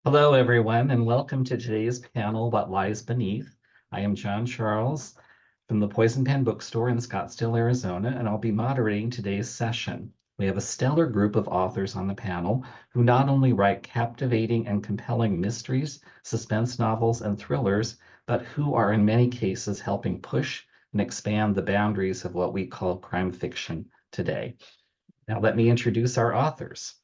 Hello, everyone, and welcome to today's panel, What Lies Beneath. I am John Charles from the Poison Pen Bookstore in Scottsdale, Arizona, and I'll be moderating today's session. We have a stellar group of authors on the panel who not only write captivating and compelling mysteries, suspense novels, and thrillers, but who are in many cases helping push and expand the boundaries of what we call crime fiction today. Now, let me introduce our authors.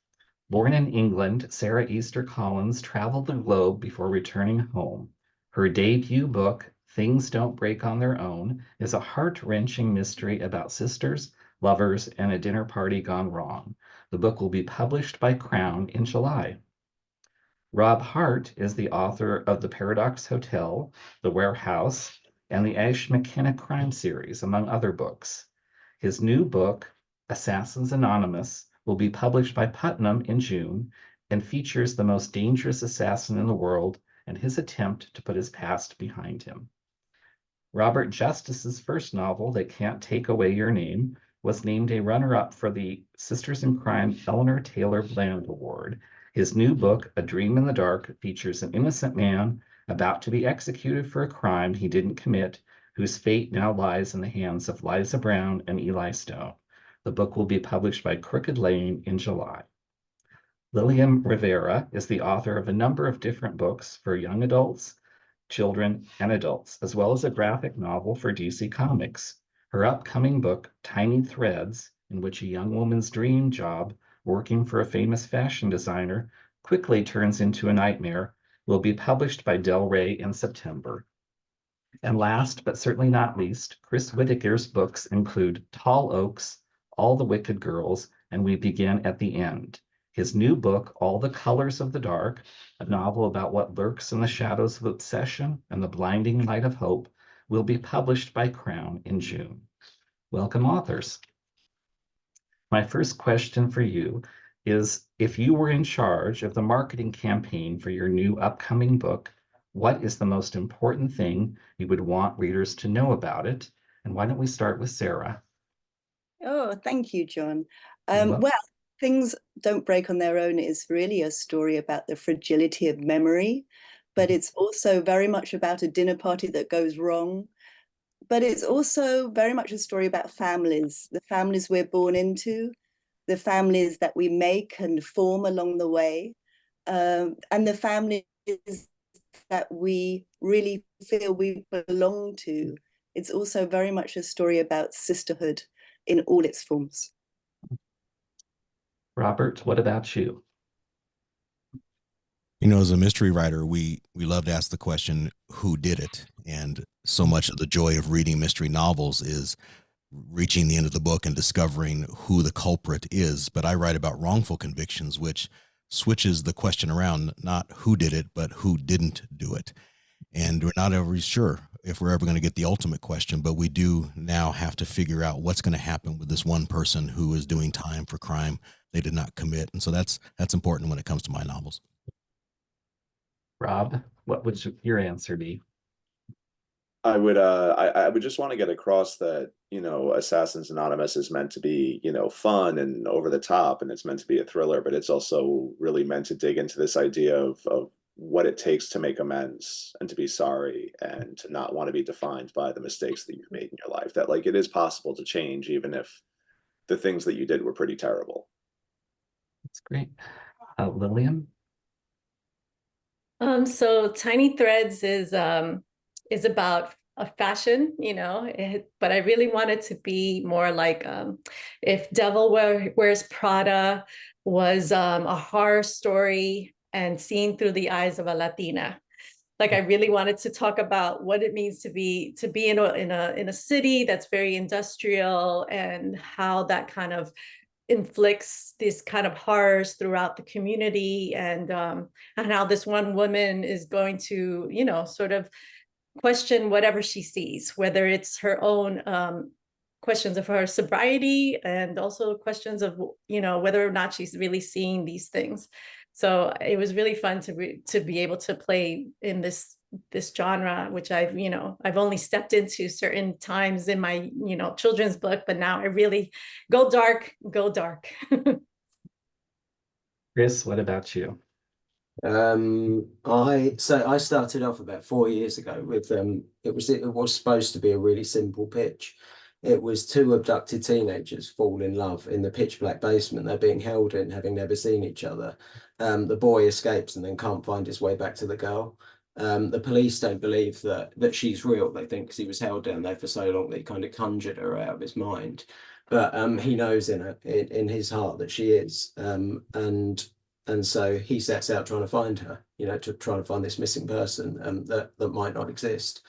Born in England, Sarah Easter Collins traveled the globe before returning home. Her debut book, Things Don't Break on Their Own, is a heart-wrenching mystery about sisters, lovers, and a dinner party gone wrong. The book will be published by Crown in July. Rob Hart is the author of The Paradox Hotel, The Warehouse, and the Ash McKenna crime series, among other books. His new book, Assassins Anonymous, will be published by Putnam in June and features the most dangerous assassin in the world and his attempt to put his past behind him. Robert Justice's first novel, They Can't Take Away Your Name, was named a runner-up for the Sisters in Crime Eleanor Taylor Bland Award. His new book, A Dream in the Dark, features an innocent man about to be executed for a crime he didn't commit, whose fate now lies in the hands of Liza Brown and Eli Stone. The book will be published by Crooked Lane in July. Lilliam Rivera is the author of a number of different books for young adults, children, and adults, as well as a graphic novel for DC Comics. Her upcoming book, Tiny Threads, in which a young woman's dream job working for a famous fashion designer quickly turns into a nightmare, will be published by Del Rey in September. And last, but certainly not least, Chris Whitaker's books include Tall Oaks, All the Wicked Girls, and We Begin at the End. His new book, All the Colors of the Dark, a novel about what lurks in the shadows of obsession and the blinding light of hope, will be published by Crown in June. Welcome, authors. My first question for you is, if you were in charge of the marketing campaign for your new upcoming book, what is the most important thing you would want readers to know about it? And why don't we start with Sarah? Oh, thank you, John. Well, Things Don't Break on Their Own is really a story about the fragility of memory, but it's also very much about a dinner party that goes wrong. But it's also very much a story about families, the families we're born into, the families that we make and form along the way, and the families that we really feel we belong to. It's also very much a story about sisterhood in all its forms. Robert, what about you? You know, as a mystery writer, we love to ask the question, who did it? And so much of the joy of reading mystery novels is reaching the end of the book and discovering who the culprit is. But I write about wrongful convictions, which switches the question around, not who did it, but who didn't do it. And we're not ever sure if we're ever going to get the ultimate question, but we do now have to figure out what's going to happen with this one person who is doing time for crime they did not commit. And so that's important when it comes to my novels. Rob, what would your answer be? I would just want to get across that, Assassins Anonymous is meant to be, fun and over the top, and it's meant to be a thriller, but it's also really meant to dig into this idea of what it takes to make amends and to be sorry and to not want to be defined by the mistakes that you've made in your life. That like it is possible to change even if the things that you did were pretty terrible. That's great. Lillian? So Tiny Threads is about a fashion, but I really wanted to be more like if Wears Prada was a horror story and seen through the eyes of a Latina. Like I really wanted to talk about what it means to be in a city that's very industrial, and how that kind of inflicts these kind of horrors throughout the community, and how this one woman is going to, sort of question whatever she sees, whether it's her own questions of her sobriety, and also questions of, whether or not she's really seeing these things. So it was really fun to be able to play in this genre, which I've only stepped into certain times in my, children's book, but now I really go dark. Chris, what about you? I started off about 4 years ago with it was supposed to be a really simple pitch. It was two abducted teenagers fall in love in the pitch black basement they're being held in, having never seen each other. The boy escapes and then can't find his way back to the girl. The police don't believe that she's real. They think because he was held down there for so long that he kind of conjured her out of his mind. But he knows in his heart that she is. And so he sets out trying to find her, to try to find this missing person that might not exist.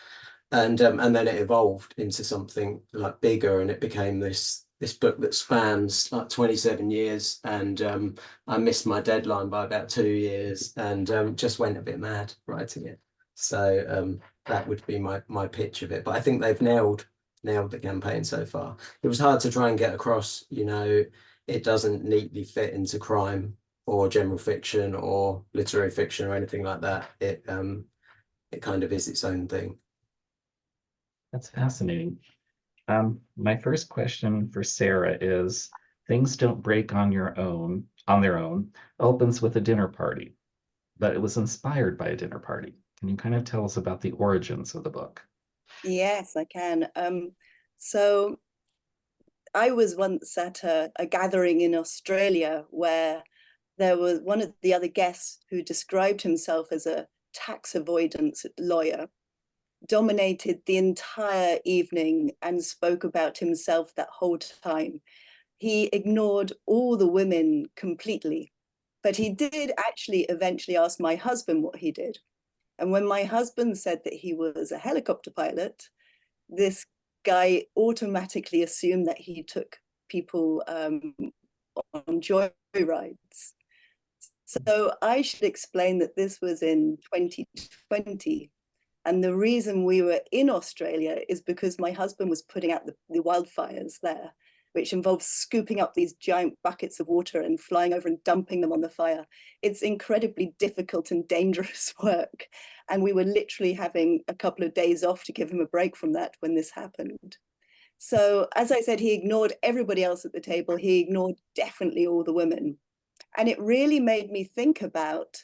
And then it evolved into something like bigger, and it became this book that spans like 27 years. And I missed my deadline by about 2 years, and just went a bit mad writing it. So that would be my pitch of it. But I think they've nailed the campaign so far. It was hard to try and get across, it doesn't neatly fit into crime or general fiction or literary fiction or anything like that. It kind of is its own thing. That's fascinating. My first question for Sarah is, Things Don't Break on their own opens with a dinner party, but it was inspired by a dinner party. Can you kind of tell us about the origins of the book? Yes, I can. So I was once at a gathering in Australia where there was one of the other guests who described himself as a tax avoidance lawyer, dominated the entire evening and spoke about himself that whole time. He ignored all the women completely, but he did actually eventually ask my husband what he did. And when my husband said that he was a helicopter pilot, this guy automatically assumed that he took people on joyrides. So I should explain that this was in 2020. And the reason we were in Australia is because my husband was putting out the wildfires there, which involves scooping up these giant buckets of water and flying over and dumping them on the fire. It's incredibly difficult and dangerous work. And we were literally having a couple of days off to give him a break from that when this happened. So as I said, he ignored everybody else at the table. He ignored definitely all the women. And it really made me think about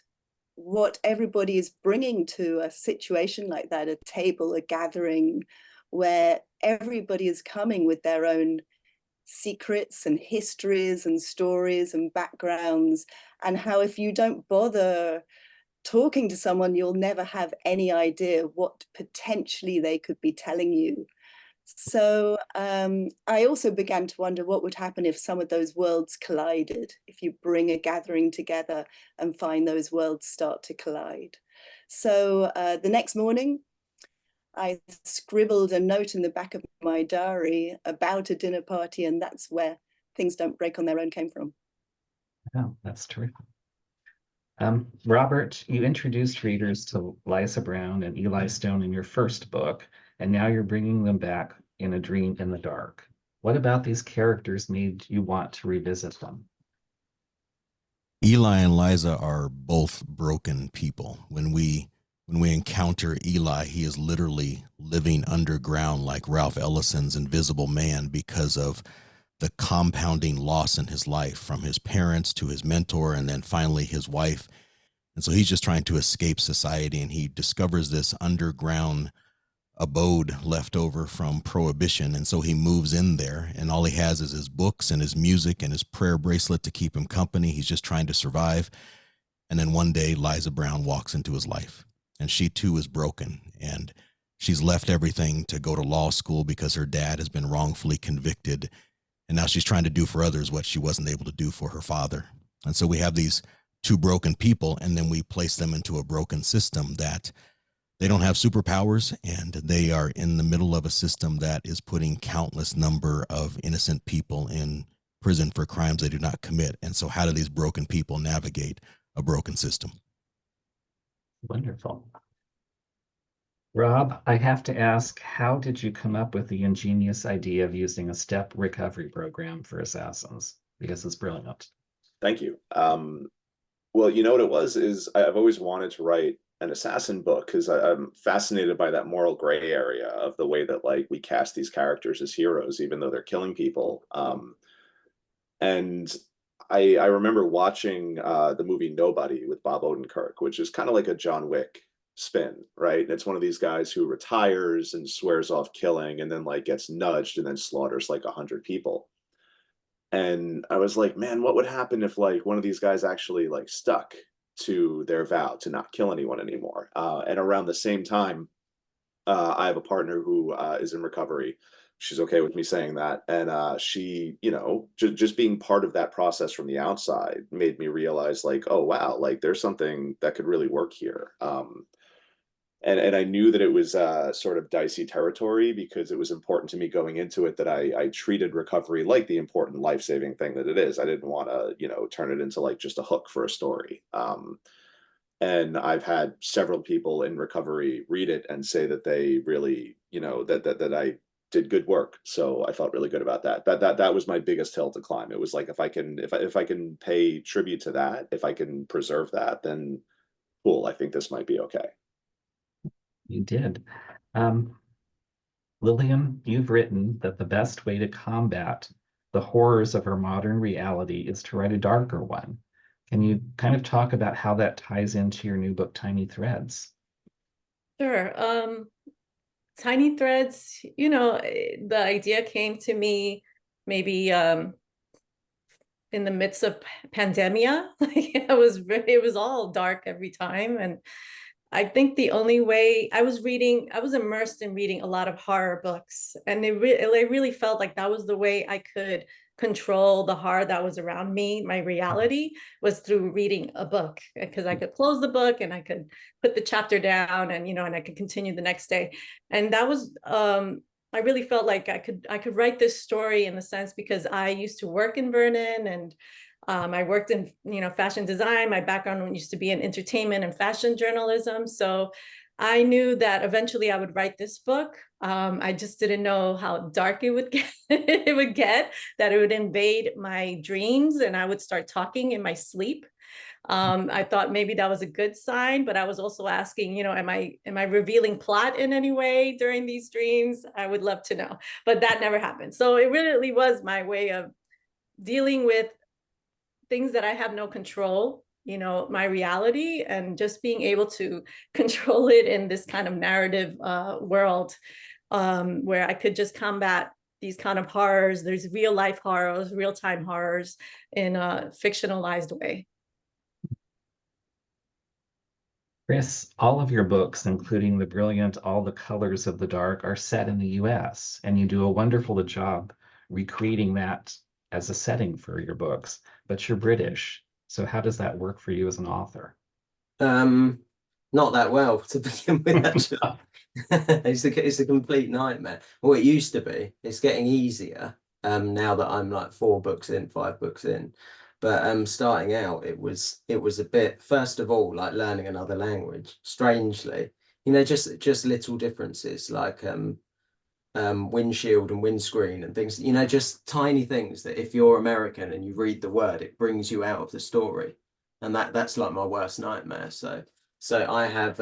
what everybody is bringing to a situation like that, a table, a gathering, where everybody is coming with their own secrets and histories and stories and backgrounds, and how if you don't bother talking to someone, you'll never have any idea what potentially they could be telling you. So I also began to wonder what would happen if some of those worlds collided, if you bring a gathering together and find those worlds start to collide. So the next morning, I scribbled a note in the back of my diary about a dinner party, and that's where Things Don't Break on Their Own came from. Oh, that's terrific. Robert, you introduced readers to Liza Brown and Eli Stone in your first book, and now you're bringing them back in A Dream in the Dark. What about these characters made you want to revisit them? Eli and Liza are both broken people. When we when we encounter Eli, he is literally living underground like Ralph Ellison's Invisible Man because of the compounding loss in his life, from his parents to his mentor and then finally his wife. And so he's just trying to escape society, and he discovers this underground abode left over from Prohibition. And so he moves in there, and all he has is his books and his music and his prayer bracelet to keep him company. He's just trying to survive. And then one day Liza Brown walks into his life, and she too is broken, and she's left everything to go to law school because her dad has been wrongfully convicted, and now she's trying to do for others what she wasn't able to do for her father. And so we have these two broken people, and then we place them into a broken system that they don't have superpowers, and they are in the middle of a system that is putting countless number of innocent people in prison for crimes they do not commit. And so how do these broken people navigate a broken system? Wonderful. Rob, I have to ask, how did you come up with the ingenious idea of using a step recovery program for assassins? Because it's brilliant. Thank you. Well, you know what it was is I've always wanted to write an assassin book because I'm fascinated by that moral gray area of the way that like we cast these characters as heroes, even though they're killing people. And I remember watching the movie Nobody with Bob Odenkirk, which is kind of like a John Wick spin, right? And it's one of these guys who retires and swears off killing and then like gets nudged and then slaughters like 100 people. And I was like, man, what would happen if like one of these guys actually like stuck to their vow to not kill anyone anymore? And around the same time, I have a partner who is in recovery. She's okay with me saying that. And she, you know, just being part of that process from the outside made me realize like, oh, wow, like there's something that could really work here. And I knew that it was sort of dicey territory because it was important to me going into it that I treated recovery like the important life-saving thing that it is. I didn't want to, you know, turn it into like just a hook for a story. And I've had several people in recovery read it and say that they really, you know, that I did good work. So I felt really good about that. That was my biggest hill to climb. It was like if I can pay tribute to that, if I can preserve that, then cool. I think this might be okay. You did. Lilliam, you've written that the best way to combat the horrors of our modern reality is to write a darker one. Can you kind of talk about how that ties into your new book, Tiny Threads? Sure. Tiny Threads, you know, the idea came to me maybe in the midst of pandemia. It was all dark every time. And I think the only way I was immersed in reading a lot of horror books, and it really felt like that was the way I could control the horror that was around me. My reality was through reading a book, because I could close the book and I could put the chapter down, and and I could continue the next day. And that was I really felt like I could write this story in the sense because I used to work in Vernon, and I worked in, fashion design. My background used to be in entertainment and fashion journalism. So I knew that eventually I would write this book. I just didn't know how dark it would get, that it would invade my dreams and I would start talking in my sleep. I thought maybe that was a good sign, but I was also asking, am I revealing plot in any way during these dreams? I would love to know, but that never happened. So it really was my way of dealing with things that I have no control, my reality, and just being able to control it in this kind of narrative world, where I could just combat these kind of horrors. There's real life horrors, real time horrors in a fictionalized way. Chris, all of your books, including the brilliant All the Colors of the Dark, are set in the US, and you do a wonderful job recreating that as a setting for your books, but you're British. So how does that work for you as an author? Not that well, to begin with, actually. It's a complete nightmare. Well, it used to be. It's getting easier now that I'm like 4 books in, 5 books in. But starting out, it was a bit, first of all, like learning another language, strangely. Just little differences like windshield and windscreen and things, just tiny things that if you're American and you read the word, it brings you out of the story. And that's like my worst nightmare. So I have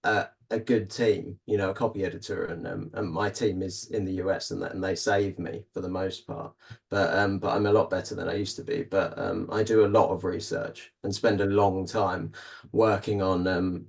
a good team, you know, a copy editor, and my team is in the US, and they save me for the most part. But I'm a lot better than I used to be. But I do a lot of research and spend a long time working on.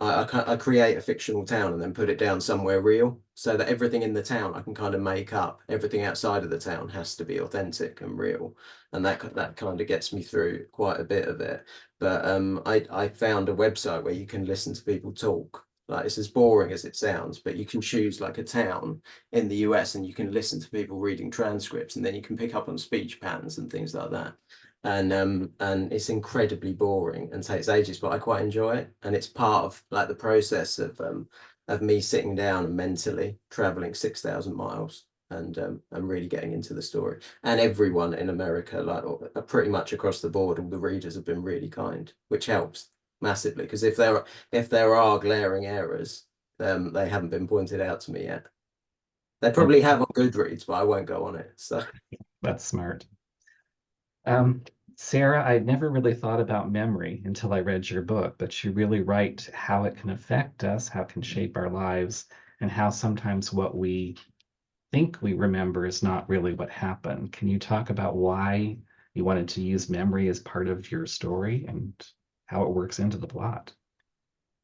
I create a fictional town and then put it down somewhere real, so that everything in the town I can kind of make up. Everything outside of the town has to be authentic and real, and that kind of gets me through quite a bit of it. But I found a website where you can listen to people talk. Like, it's as boring as it sounds, but you can choose like a town in the US and you can listen to people reading transcripts, and then you can pick up on speech patterns and things like that. And it's incredibly boring and takes ages, but I quite enjoy it. And it's part of like the process of me sitting down and mentally traveling 6,000 miles and really getting into the story. And everyone in America, like pretty much across the board, all the readers have been really kind, which helps massively, because if there are glaring errors, they haven't been pointed out to me yet. They probably have on Goodreads, but I won't go on it. So That's smart. Sarah, I'd never really thought about memory until I read your book, but you really write how it can affect us, how it can shape our lives, and how sometimes what we think we remember is not really what happened. Can you talk about why you wanted to use memory as part of your story and how it works into the plot?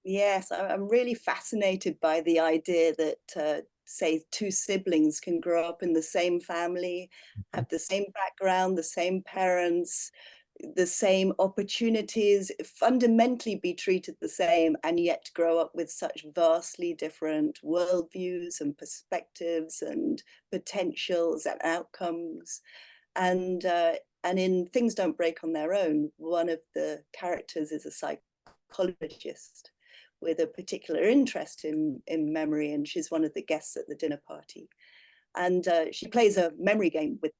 Yes, I'm really fascinated by the idea that, say, two siblings can grow up in the same family, have the same background, the same parents, the same opportunities, fundamentally be treated the same, and yet grow up with such vastly different worldviews and perspectives and potentials and outcomes. And in Things Don't Break on Their Own, one of the characters is a psychologist with a particular interest in memory, and she's one of the guests at the dinner party. And she plays a memory game with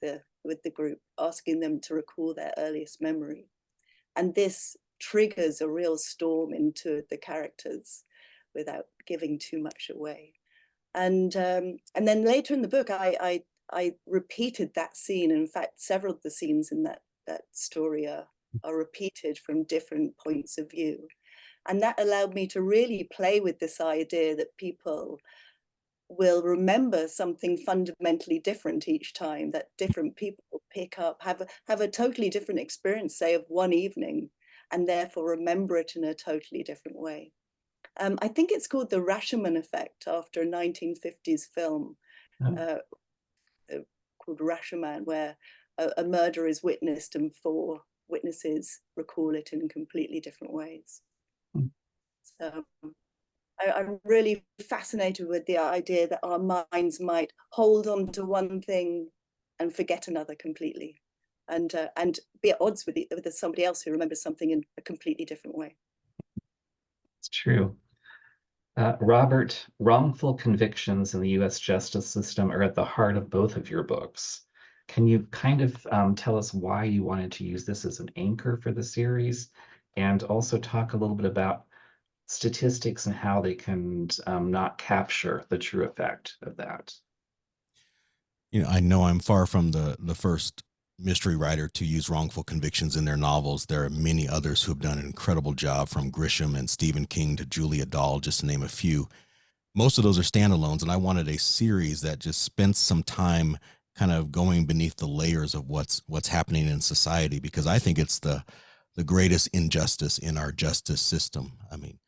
the group, asking them to recall their earliest memory. And this triggers a real storm into the characters without giving too much away. And then later in the book, I repeated that scene. In fact, several of the scenes in that story are repeated from different points of view. And that allowed me to really play with this idea that people will remember something fundamentally different each time, that different people pick up, have a totally different experience, say, of one evening, and therefore remember it in a totally different way. I think it's called the Rashomon effect, after a 1950s film called Rashomon, where a murder is witnessed and four witnesses recall it in completely different ways. So I'm really fascinated with the idea that our minds might hold on to one thing and forget another completely, and be at odds with somebody else who remembers something in a completely different way. It's true. Robert, wrongful convictions in the US justice system are at the heart of both of your books. Can you kind of tell us why you wanted to use this as an anchor for the series, and also talk a little bit about statistics and how they can not capture the true effect of that? You know I'm far from the first mystery writer to use wrongful convictions in their novels. There are many others who have done an incredible job, from Grisham and Stephen King to Julia Dahl, just to name a few. Most of those are standalones, and I wanted a series that just spent some time kind of going beneath the layers of what's happening in society, because I think it's the greatest injustice in our justice system. I mean,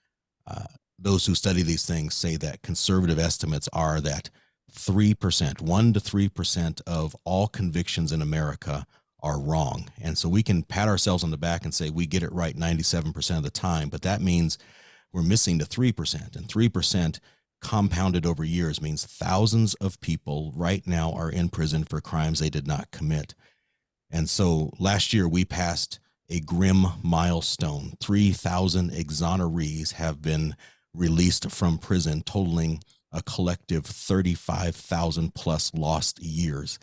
those who study these things say that conservative estimates are that 3%, 1 to 3% of all convictions in America are wrong. And so we can pat ourselves on the back and say we get it right 97% of the time, but that means we're missing the 3%. And 3% compounded over years means thousands of people right now are in prison for crimes they did not commit. And so last year we passed a grim milestone. 3,000 exonerees have been released from prison, totaling a collective 35,000 plus lost years.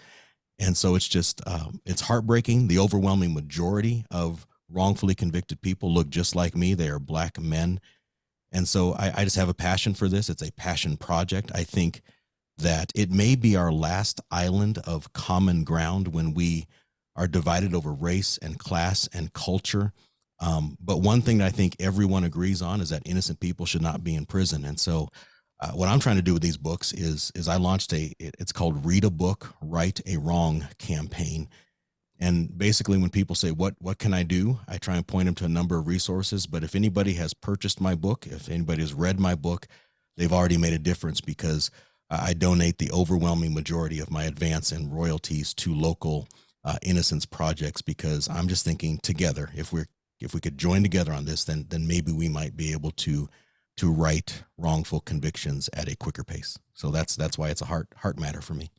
And so it's just, it's heartbreaking. The overwhelming majority of wrongfully convicted people look just like me. They are Black men. And so I just have a passion for this. It's a passion project. I think that it may be our last island of common ground when we are divided over race and class and culture. But one thing that I think everyone agrees on is that innocent people should not be in prison. And so what I'm trying to do with these books is I launched it's called Read a Book, Write a Wrong campaign. And basically when people say, what can I do? I try and point them to a number of resources. But if anybody has purchased my book, if anybody has read my book, they've already made a difference, because I donate the overwhelming majority of my advance and royalties to local innocence projects, because I'm just thinking together, if we could join together on this, then maybe we might be able to write wrongful convictions at a quicker pace. So that's why it's a heart matter for me.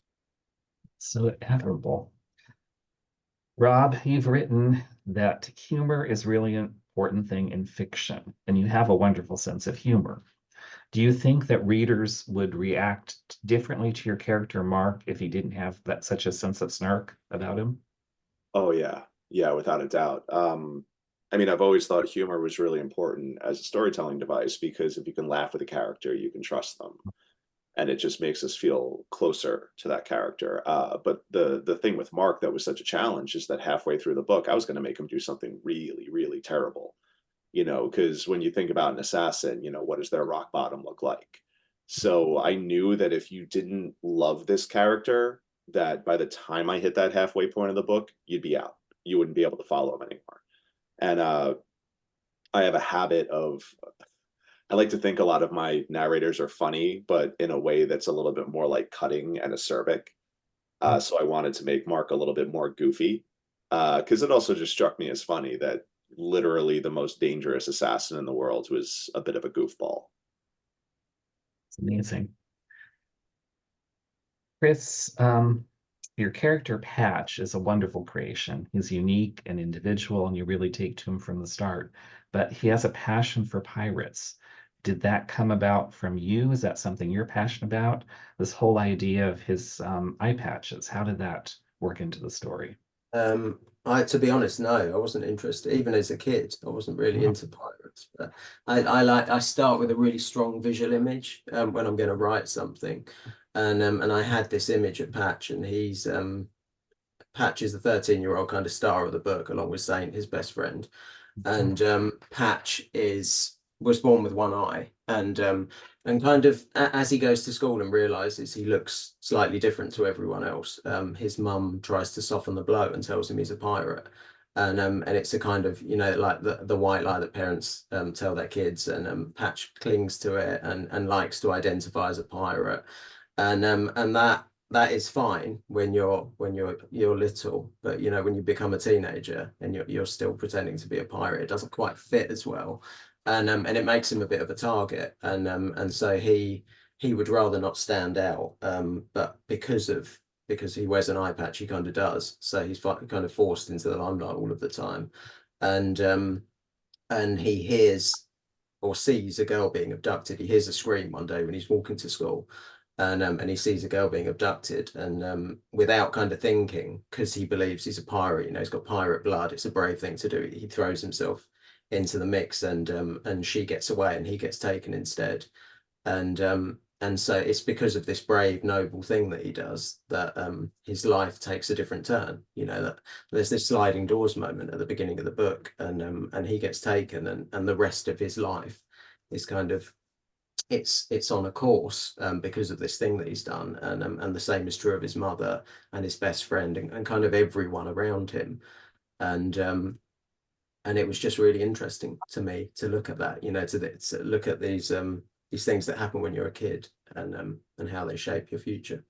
So admirable. Rob, you've written that humor is really an important thing in fiction, and you have a wonderful sense of humor. Do you think that readers would react differently to your character Mark if he didn't have such a sense of snark about him? Oh yeah, yeah, without a doubt. I mean, I've always thought humor was really important as a storytelling device, because if you can laugh with a character, you can trust them, and it just makes us feel closer to that character. But the thing with Mark that was such a challenge is that halfway through the book, I was going to make him do something really, really terrible. Because when you think about an assassin, what does their rock bottom look like? So I knew that if you didn't love this character, that by the time I hit that halfway point of the book, you'd be out. You wouldn't be able to follow him anymore. And I have a habit of, I like to think a lot of my narrators are funny, but in a way that's a little bit more like cutting and acerbic. So I wanted to make Mark a little bit more goofy, because it also just struck me as funny that literally the most dangerous assassin in the world was a bit of a goofball. It's amazing. Chris, your character Patch is a wonderful creation. He's unique and individual, and you really take to him from the start. But he has a passion for pirates. Did that come about from you? Is that something you're passionate about? This whole idea of his eye patches, how did that work into the story? To be honest, no, I wasn't interested. Even as a kid, I wasn't really Oh. into pirates. But I start with a really strong visual image when I'm going to write something, and I had this image of Patch, and Patch is the 13-year-old kind of star of the book, along with Saint, his best friend. And Patch was born with one eye, and kind of as he goes to school and realizes he looks slightly different to everyone else, his mum tries to soften the blow and tells him he's a pirate. And it's a kind of, like the white lie that parents tell their kids, and Patch clings to it and likes to identify as a pirate. And that is fine when you're little, but when you become a teenager and you're still pretending to be a pirate, it doesn't quite fit as well, and it makes him a bit of a target, and so he would rather not stand out, but because he wears an eye patch, he kind of does, so he's kind of forced into the limelight all of the time, and he hears or sees a girl being abducted. He hears a scream one day when he's walking to school, and he sees a girl being abducted, and without kind of thinking, because he believes he's a pirate, he's got pirate blood, it's a brave thing to do. He throws himself into the mix, and she gets away, and he gets taken instead. And so it's because of this brave, noble thing that he does that his life takes a different turn. That there's this sliding doors moment at the beginning of the book, and he gets taken, and the rest of his life is kind of, it's on a course because of this thing that he's done, and the same is true of his mother and his best friend, and kind of everyone around him, and it was just really interesting to me to look at that, to look at these things that happen when you're a kid, and how they shape your future.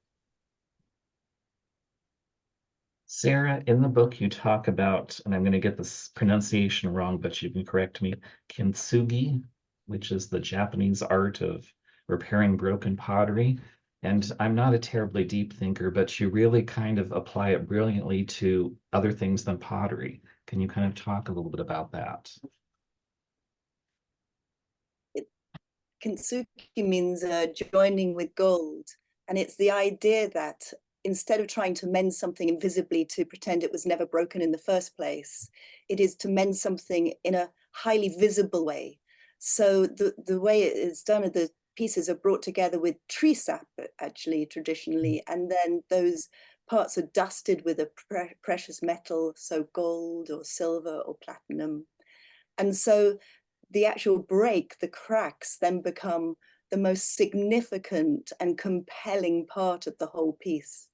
Sarah, in the book you talk about, and I'm going to get this pronunciation wrong, but you can correct me, Kintsugi, which is the Japanese art of repairing broken pottery. And I'm not a terribly deep thinker, but you really kind of apply it brilliantly to other things than pottery. Can you kind of talk a little bit about that? Kintsugi means joining with gold. And it's the idea that instead of trying to mend something invisibly to pretend it was never broken in the first place, it is to mend something in a highly visible way. So the way it is done, the pieces are brought together with tree sap, actually, traditionally, and then those parts are dusted with a precious metal, so gold or silver or platinum. And so the actual break, the cracks, then become the most significant and compelling part of the whole piece.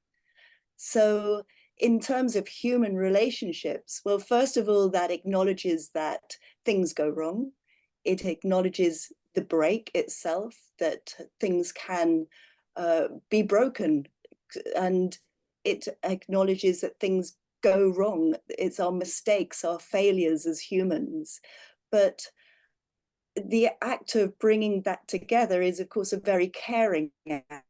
So in terms of human relationships, well, first of all, that acknowledges that things go wrong. It acknowledges the break itself, that things can be broken, and it acknowledges that things go wrong. It's our mistakes, our failures as humans. But the act of bringing that together is, of course, a very caring act.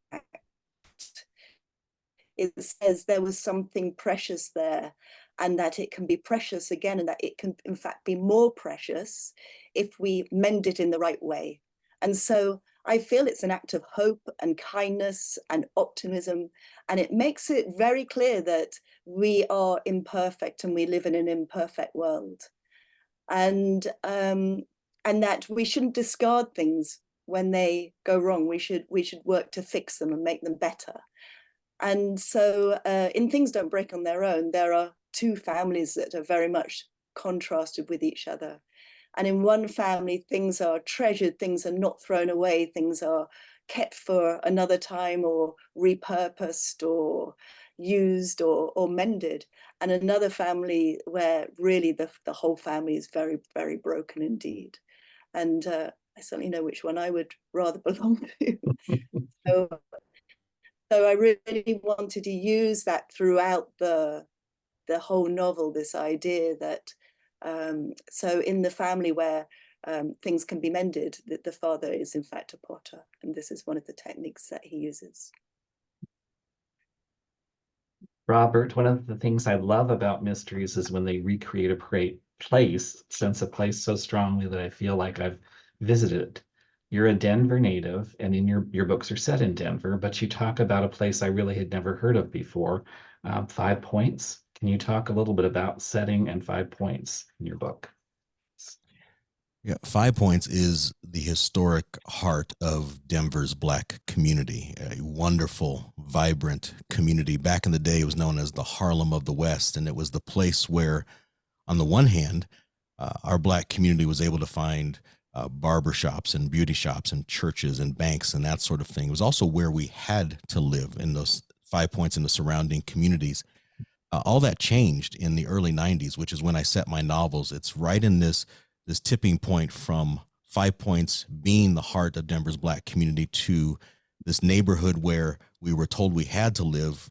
It says there was something precious there, and that it can be precious again, and that it can, in fact, be more precious if we mend it in the right way. And so I feel it's an act of hope and kindness and optimism, and it makes it very clear that we are imperfect and we live in an imperfect world, and that we shouldn't discard things when they go wrong. We should work to fix them and make them better. And so in Things Don't Break on Their Own, there are two families that are very much contrasted with each other. And in one family, things are treasured, things are not thrown away, things are kept for another time or repurposed or used or mended. And another family where really the whole family is very, very broken indeed. And I certainly know which one I would rather belong to. So I really wanted to use that throughout the whole novel, this idea that, so in the family where things can be mended, that the father is in fact a potter. And this is one of the techniques that he uses. Robert, one of the things I love about mysteries is when they recreate a place, sense a place so strongly that I feel like I've visited it. You're a Denver native, and in your books are set in Denver, but you talk about a place I really had never heard of before, 5 Points. Can you talk a little bit about setting and 5 Points in your book? Yeah, 5 Points is the historic heart of Denver's Black community, a wonderful, vibrant community. Back in the day, it was known as the Harlem of the West, and it was the place where, on the one hand, our Black community was able to find barbershops and beauty shops and churches and banks and that sort of thing. It was also where we had to live in those 5 Points in the surrounding communities. All that changed in the early 90s, which is when I set my novels. It's right in this tipping point from 5 Points being the heart of Denver's Black community to this neighborhood where we were told we had to live,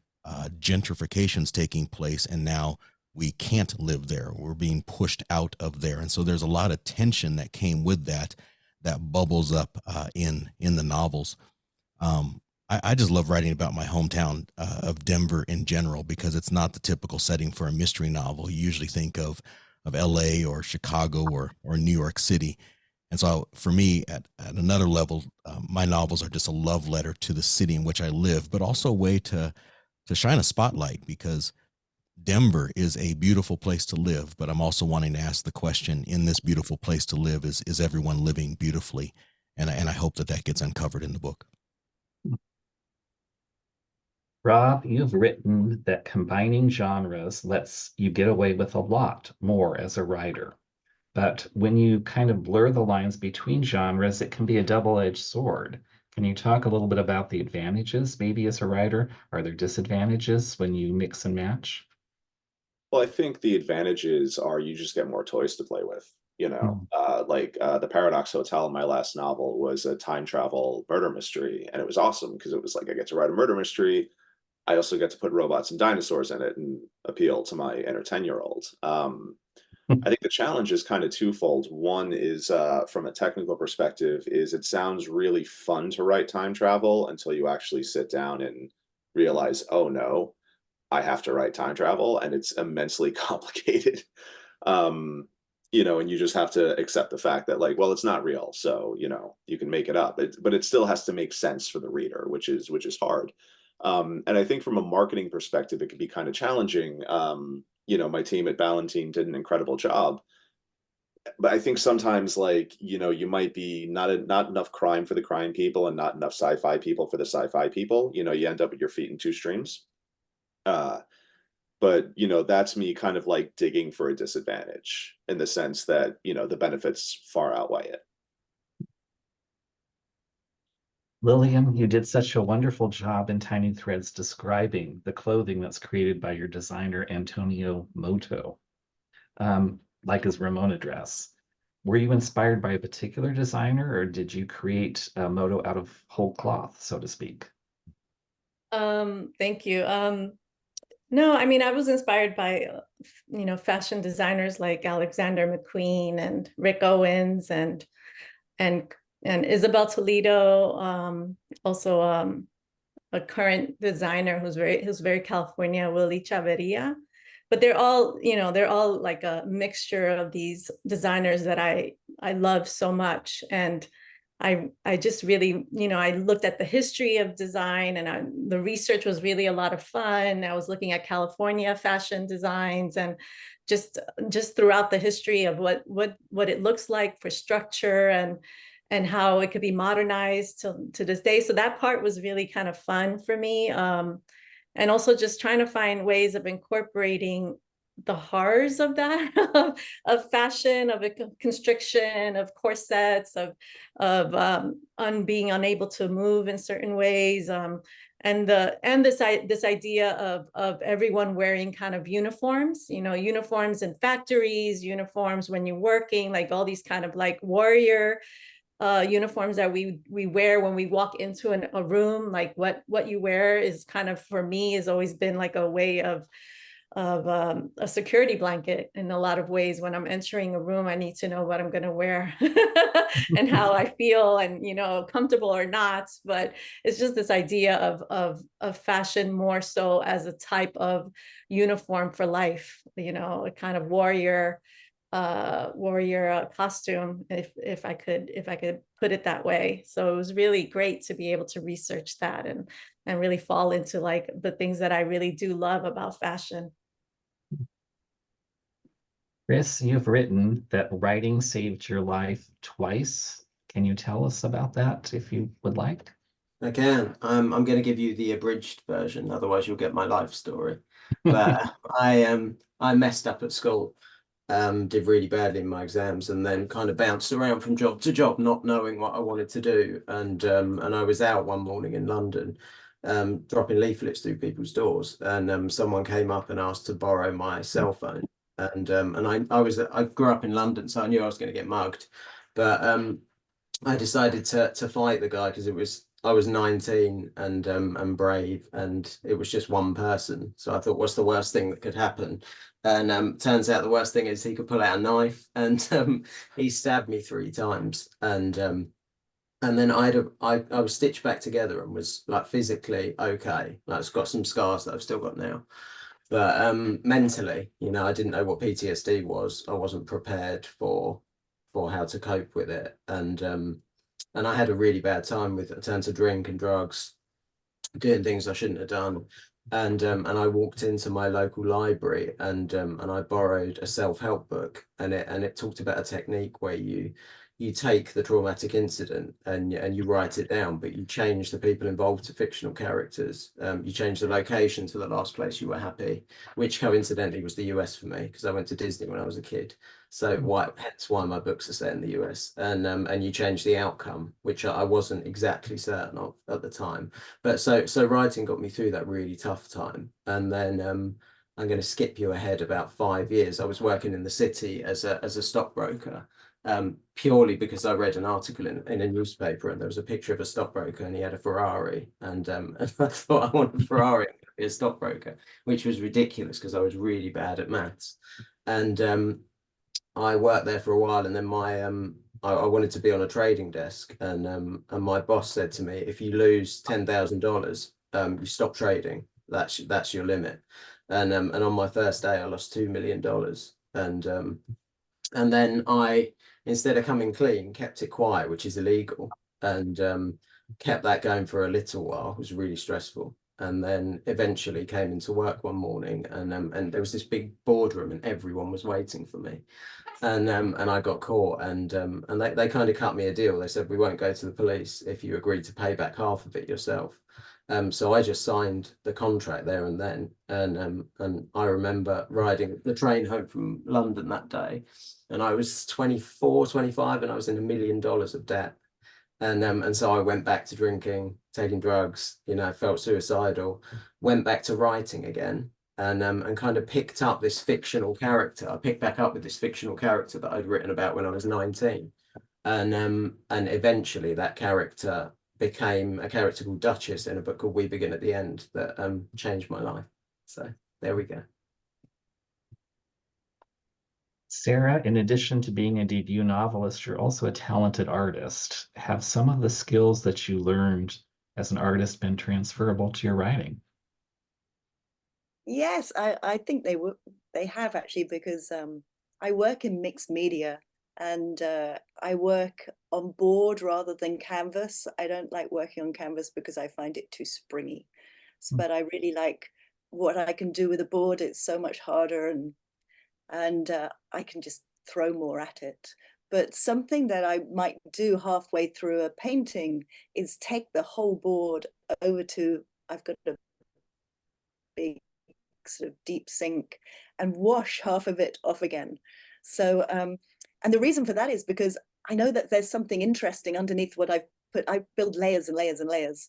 gentrification's taking place, and now we can't live there. We're being pushed out of there. And so there's a lot of tension that came with that bubbles up in the novels. I just love writing about my hometown of Denver in general, because it's not the typical setting for a mystery novel. You usually think of LA or Chicago or New York City. And so for me, at another level, my novels are just a love letter to the city in which I live, but also a way to shine a spotlight, because Denver is a beautiful place to live, but I'm also wanting to ask the question, in this beautiful place to live, is everyone living beautifully? And I hope that gets uncovered in the book. Rob, you've written that combining genres lets you get away with a lot more as a writer. But when you kind of blur the lines between genres, it can be a double-edged sword. Can you talk a little bit about the advantages, maybe as a writer? Are there disadvantages when you mix and match? Well, I think the advantages are you just get more toys to play with. The Paradox Hotel, my last novel, was a time travel murder mystery, and it was awesome because it was like I get to write a murder mystery. I also get to put robots and dinosaurs in it and appeal to my inner 10-year-old. I think the challenge is kind of twofold. One is from a technical perspective, is it sounds really fun to write time travel until you actually sit down and realize, oh no, I have to write time travel, and it's immensely complicated. And you just have to accept the fact that, like, well, it's not real, so you can make it up, but it still has to make sense for the reader, which is hard. And I think from a marketing perspective, it can be kind of challenging. My team at Ballantine did an incredible job, but I think sometimes, like, you might be not enough crime for the crime people and not enough sci-fi people for the sci-fi people. You end up with your feet in two streams. But but you know, that's me kind of like digging for a disadvantage in the sense that, you know, the benefits far outweigh it. Lillian, you did such a wonderful job in Tiny Threads describing the clothing that's created by your designer, Antonio Moto, like his Ramona dress. Were you inspired by a particular designer, or did you create a Moto out of whole cloth, so to speak? Thank you. No, I mean, I was inspired by, you know, fashion designers like Alexander McQueen and Rick Owens and Isabel Toledo, also a current designer who's very California, Willie Chaveria. But they're all, you know, they're all like a mixture of these designers that I love so much. And I just really, you know, I looked at the history of design, and the research was really a lot of fun. I was looking at California fashion designs, and just throughout the history of what it looks like for structure and how it could be modernized to this day. So that part was really kind of fun for me. And also just trying to find ways of incorporating the horrors of that, of fashion, of a constriction, of corsets, of being unable to move in certain ways, and this idea of everyone wearing kind of uniforms, you know, uniforms in factories, uniforms when you're working, like all these kind of like warrior uniforms that we wear when we walk into a room. Like what you wear is kind of, for me, has always been like a way of a security blanket in a lot of ways. When I'm entering a room, I need to know what I'm going to wear and how I feel, and, you know, comfortable or not. But it's just this idea of fashion more so as a type of uniform for life, you know, a kind of warrior costume, if I could put it that way. So it was really great to be able to research that and really fall into like the things that I really do love about fashion. Chris, you've written that writing saved your life twice. Can you tell us about that if you would like? I can. I'm going to give you the abridged version, otherwise you'll get my life story. But I messed up at school, did really badly in my exams, and then kind of bounced around from job to job, not knowing what I wanted to do. And I was out one morning in London, dropping leaflets through people's doors, and someone came up and asked to borrow my cell phone. And I grew up in London, so I knew I was going to get mugged, but I decided to fight the guy because I was 19 and brave, and it was just one person. So I thought, what's the worst thing that could happen? And turns out the worst thing is he could pull out a knife, and he stabbed me 3 times. And then I was stitched back together and was like physically okay. Like, it's got some scars that I've still got now. But mentally, you know, I didn't know what PTSD was. I wasn't prepared for how to cope with it. And I had a really bad time with it. I turned to drink and drugs, doing things I shouldn't have done. And I walked into my local library, and I borrowed a self-help book, and it talked about a technique where you take the traumatic incident and you write it down, but you change the people involved to fictional characters. You change the location to the last place you were happy, which coincidentally was the US for me, because I went to Disney when I was a kid. So hence why my books are set in the US. And you change the outcome, which I wasn't exactly certain of at the time. But so writing got me through that really tough time. And then I'm going to skip you ahead about 5 years. I was working in the city as a stockbroker, purely because I read an article in a newspaper, and there was a picture of a stockbroker and he had a Ferrari, and I thought, I want a Ferrari and be a stockbroker, which was ridiculous because I was really bad at maths. And I worked there for a while, and then I wanted to be on a trading desk, and my boss said to me, if you lose $10,000, you stop trading. That's your limit. And on my first day, I lost $2 million, and then I, instead of coming clean, kept it quiet, which is illegal, and kept that going for a little while. It was really stressful. And then eventually came into work one morning, and there was this big boardroom, and everyone was waiting for me. And I got caught, and they kind of cut me a deal. They said, we won't go to the police if you agree to pay back half of it yourself. So I just signed the contract there and then. And I remember riding the train home from London that day, and I was 24, 25, and I was in $1 million of debt. And so I went back to drinking, taking drugs, felt suicidal, went back to writing again, and kind of picked up this fictional character. I picked back up with this fictional character that I'd written about when I was 19. And eventually that character became a character called Duchess in a book called We Begin at the End that changed my life. So there we go. Sarah, in addition to being a debut novelist, you're also a talented artist. Have some of the skills that you learned as an artist been transferable to your writing? Yes, I think they have actually, because I work in mixed media, and I work on board rather than canvas. I don't like working on canvas because I find it too springy. But I really like what I can do with a board. It's so much harder, and I can just throw more at it. But something that I might do halfway through a painting is take the whole board over to, I've got a big sort of deep sink, and wash half of it off again. So, and the reason for that is because I know that there's something interesting underneath what I've put. I build layers and layers and layers,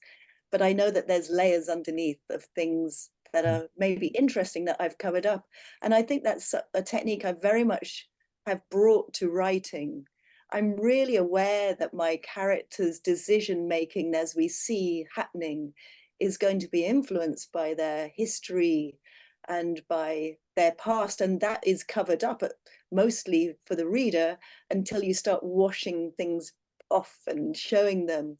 but I know that there's layers underneath of things that are maybe interesting that I've covered up. And I think that's a technique I very much have brought to writing. I'm really aware that my characters' decision making, as we see happening, is going to be influenced by their history and by their past, and that is covered up mostly for the reader until you start washing things off and showing them,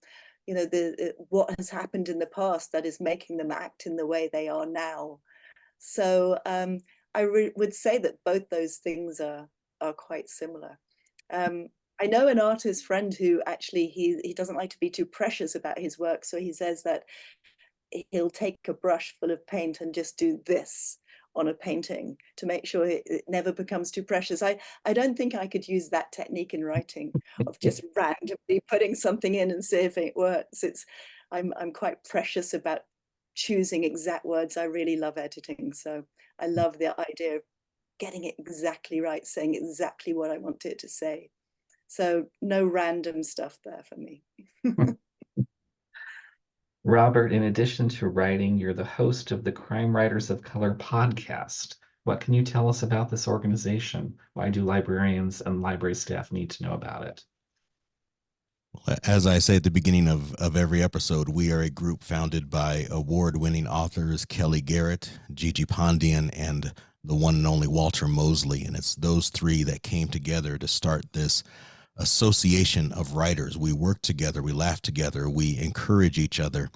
what has happened in the past that is making them act in the way they are now. So I would say that both those things are quite similar. I know an artist friend who actually he doesn't like to be too precious about his work, so he says that he'll take a brush full of paint and just do this on a painting to make sure it never becomes too precious. I don't think I could use that technique in writing, of just randomly putting something in and see if it works. I'm quite precious about choosing exact words. I really love editing, so I love the idea of getting it exactly right, saying exactly what I want it to say. So no random stuff there for me. Robert, in addition to writing, you're the host of the Crime Writers of Color podcast. What can you tell us about this organization? Why do librarians and library staff need to know about it? As I say at the beginning of every episode, we are a group founded by award-winning authors Kelly Garrett, Gigi Pondian, and the one and only Walter Mosley. And it's those three that came together to start this association of writers. We work together, we laugh together, we encourage each other.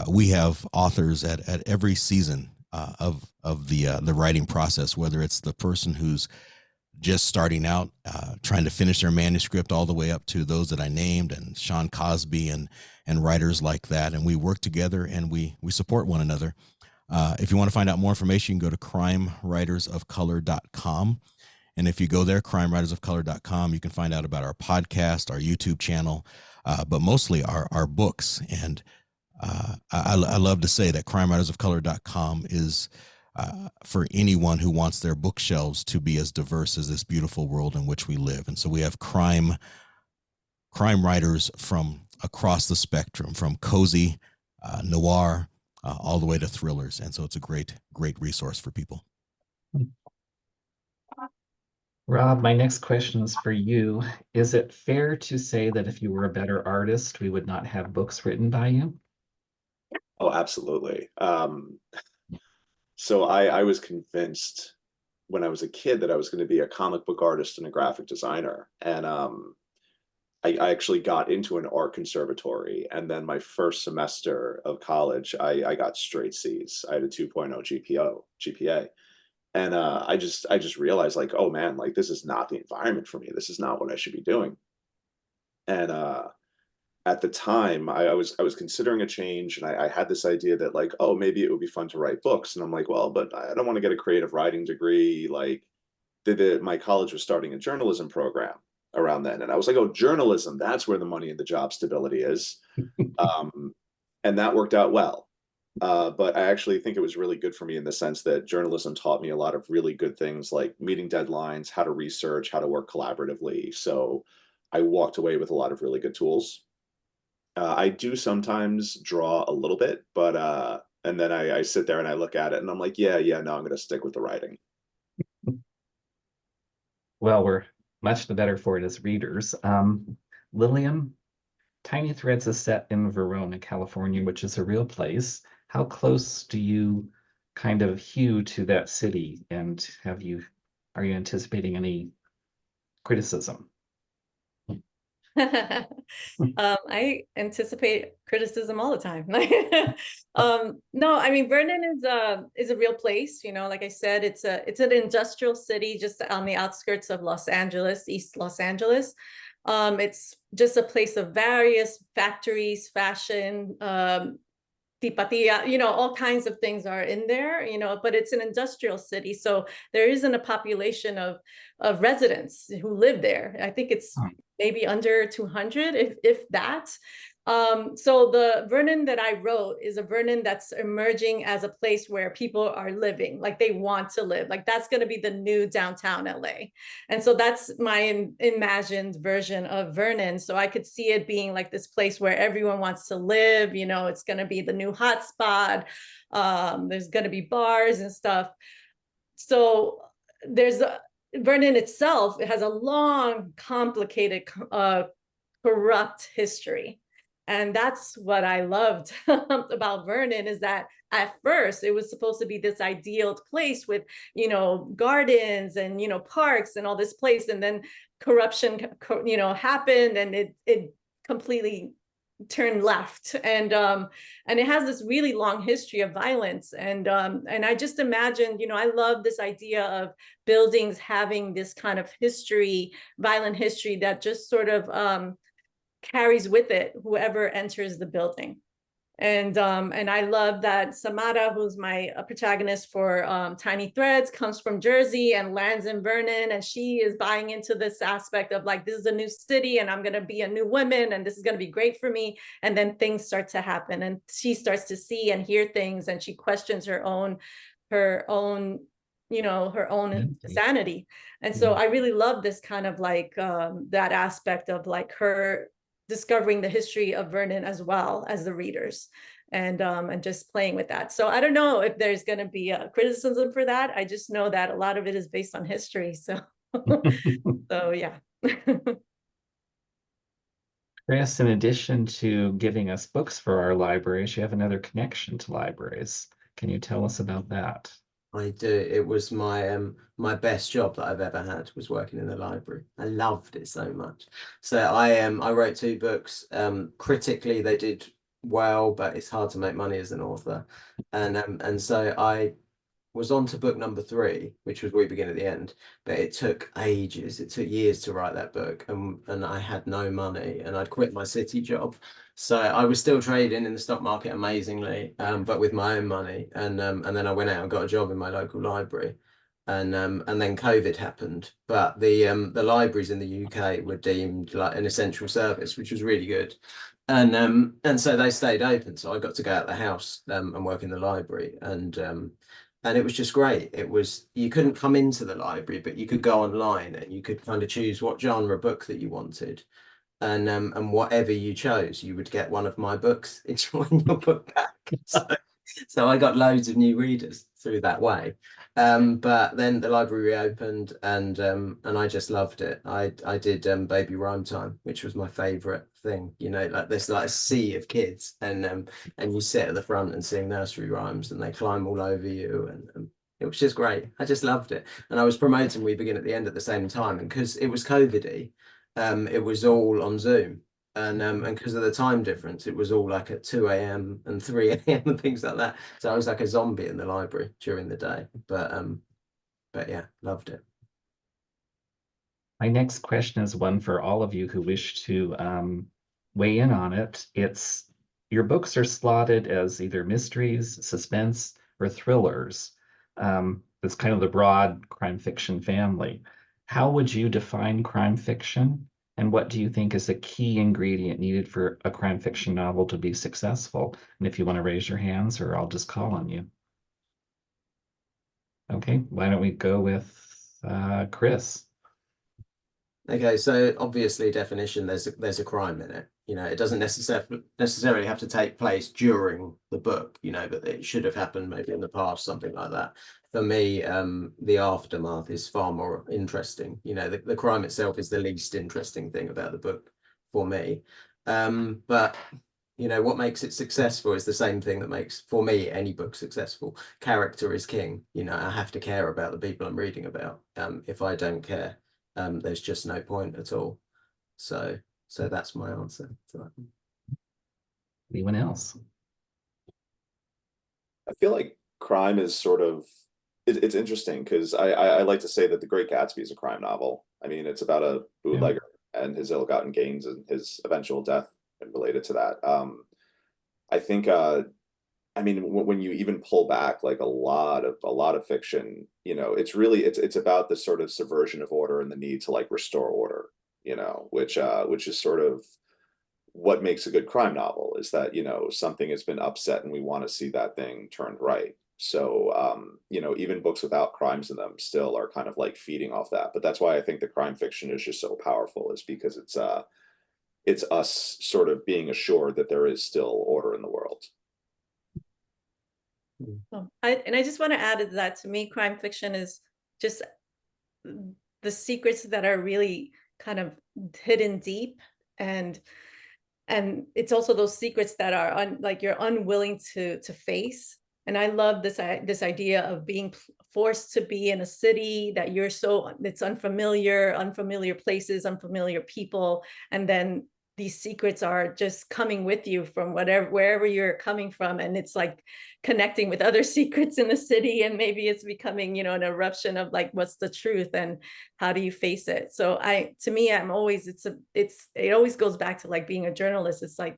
We have authors at every season of the writing process, whether it's the person who's just starting out, trying to finish their manuscript, all the way up to those that I named, and Sean Cosby and writers like that. And we work together and we support one another. If you want to find out more information, you can go to crimewritersofcolor.com. And if you go there, crimewritersofcolor.com, you can find out about our podcast, our YouTube channel, but mostly our books. And I love to say that crimewritersofcolor.com is for anyone who wants their bookshelves to be as diverse as this beautiful world in which we live. And so we have crime writers from across the spectrum, from cozy, noir, all the way to thrillers. And so it's a great resource for people. Rob, my next question is for you. Is it fair to say that if you were a better artist, we would not have books written by you? Oh, absolutely. So I was convinced when I was a kid that I was going to be a comic book artist and a graphic designer. And I actually got into an art conservatory. And then my first semester of college, I got straight C's. I had a 2.0 GPA. And I just realized, like, oh man, like this is not the environment for me. This is not what I should be doing. And at the time, I was considering a change, and I had this idea that, like, oh, maybe it would be fun to write books. And I'm like, well, but I don't want to get a creative writing degree. Like, my college was starting a journalism program around then, and I was like, oh, journalism, that's where the money and the job stability is. and that worked out well. But I actually think it was really good for me in the sense that journalism taught me a lot of really good things like meeting deadlines, how to research, how to work collaboratively. So I walked away with a lot of really good tools. I do sometimes draw a little bit, but and then I sit there and I look at it and I'm like, yeah, no, I'm going to stick with the writing. Well, we're much the better for it as readers. Lilliam, Tiny Threads is set in Verona, California, which is a real place. How close do you kind of hew to that city? And are you anticipating any criticism? I anticipate criticism all the time. No, I mean Vernon is a real place. You know, like I said, it's an industrial city just on the outskirts of Los Angeles, East Los Angeles. It's just a place of various factories, fashion, Tipatia, you know, all kinds of things are in there, you know, but it's an industrial city. So there isn't a population of residents who live there. I think it's maybe under 200, if that. So the Vernon that I wrote is a Vernon that's emerging as a place where people are living, like they want to live, like that's going to be the new downtown LA. And so that's my imagined version of Vernon. So I could see it being like this place where everyone wants to live, you know, it's going to be the new hotspot. There's going to be bars and stuff. So Vernon itself, it has a long, complicated, corrupt history. And that's what I loved about Vernon, is that at first it was supposed to be this ideal place with, you know, gardens and, you know, parks and all this place. And then corruption, you know, happened and it completely turned left. And it has this really long history of violence. And I just imagined, you know, I love this idea of buildings having this kind of history, violent history that just sort of carries with it whoever enters the building. And I love that Samara, who's my protagonist for Tiny Threads, comes from Jersey and lands in Vernon, and she is buying into this aspect of like, this is a new city and I'm going to be a new woman and this is going to be great for me. And then things start to happen and she starts to see and hear things and she questions her own you know, her own sanity. And so I really love this kind of like that aspect of like her discovering the history of Vernon as well as the readers, and just playing with that. So I don't know if there's going to be a criticism for that. I just know that a lot of it is based on history. So, so yeah. Chris, in addition to giving us books for our libraries, you have another connection to libraries. Can you tell us about that? I do. It was my my best job that I've ever had, was working in the library. I loved it so much. So I wrote 2 books. Critically, they did well, but it's hard to make money as an author. And so I was on to book number 3, which was We Begin at the End, but it took ages. It took years to write that book, and I had no money, and I'd quit my city job. So I was still trading in the stock market amazingly, but with my own money. And then I went out and got a job in my local library, and then COVID happened. But the libraries in the UK were deemed like an essential service, which was really good. And so they stayed open. So I got to go out the house and work in the library, and it was just great. It was, you couldn't come into the library, but you could go online and you could kind of choose what genre book that you wanted. And whatever you chose, you would get one of my books in your book back. So I got loads of new readers through that way. But then the library reopened, and I just loved it. I did baby rhyme time, which was my favorite thing. You know, like there's like a sea of kids, and you sit at the front and sing nursery rhymes, and they climb all over you, and it was just great. I just loved it. And I was promoting We Begin at the End at the same time, and because it was COVID-y, it was all on Zoom. And because of the time difference, it was all like at 2 a.m. and 3 a.m. and things like that. So I was like a zombie in the library during the day. But yeah, loved it. My next question is one for all of you who wish to weigh in on it. It's, your books are slotted as either mysteries, suspense, or thrillers. It's kind of the broad crime fiction family. How would you define crime fiction? And what do you think is the key ingredient needed for a crime fiction novel to be successful? And if you want to raise your hands, or I'll just call on you. Okay, why don't we go with Chris? Okay, so obviously definition, there's a crime in it. You know, it doesn't necessarily have to take place during the book, you know, but it should have happened maybe in the past, something like that. For me, the aftermath is far more interesting. You know, the crime itself is the least interesting thing about the book for me. But you know, what makes it successful is the same thing that makes, for me, any book successful. Character is king. You know, I have to care about the people I'm reading about. If I don't care, there's just no point at all. So that's my answer to that. Anyone else? I feel like crime is sort of, it's interesting because I like to say that The Great Gatsby is a crime novel. I mean, it's about a bootlegger and his ill-gotten gains and his eventual death and related to that. I think I mean, when you even pull back like a lot of fiction, you know, it's really it's about the sort of subversion of order and the need to like restore order, you know, which is sort of what makes a good crime novel, is that, you know, something has been upset and we want to see that thing turned right. So you know, even books without crimes in them still are kind of like feeding off that. But that's why I think the crime fiction is just so powerful, is because it's us sort of being assured that there is still order in the world. I just want to add to that, to me, crime fiction is just the secrets that are really kind of hidden deep, and it's also those secrets that are like you're unwilling to face. And I love this idea of being forced to be in a city that it's unfamiliar places, unfamiliar people, and then these secrets are just coming with you from wherever you're coming from, and it's like connecting with other secrets in the city, and maybe it's becoming, you know, an eruption of like, what's the truth and how do you face it? So to me, I'm always, it always goes back to like being a journalist. It's like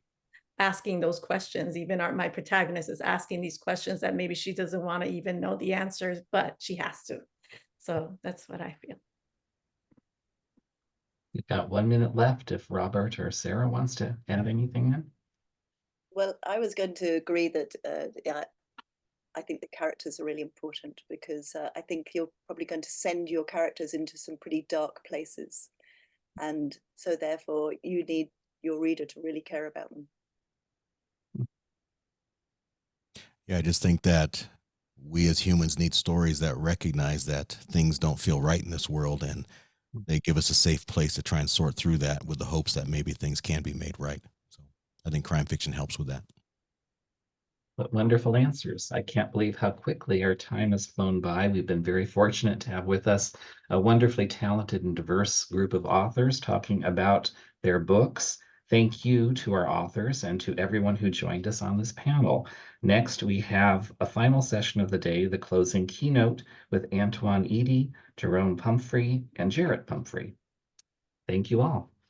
asking those questions. Even my protagonist is asking these questions that maybe she doesn't want to even know the answers, but she has to. So that's what I feel. We've got 1 minute left if Robert or Sarah wants to add anything in. Well, I was going to agree that yeah, I think the characters are really important, because I think you're probably going to send your characters into some pretty dark places. And so therefore you need your reader to really care about them. Yeah, I just think that we as humans need stories that recognize that things don't feel right in this world, and they give us a safe place to try and sort through that with the hopes that maybe things can be made right. So I think crime fiction helps with that. What wonderful answers. I can't believe how quickly our time has flown by. We've been very fortunate to have with us a wonderfully talented and diverse group of authors talking about their books. Thank you to our authors and to everyone who joined us on this panel. Next, we have a final session of the day, the closing keynote with Antoine Eady, Jerome Pumphrey, and Jarrett Pumphrey. Thank you all.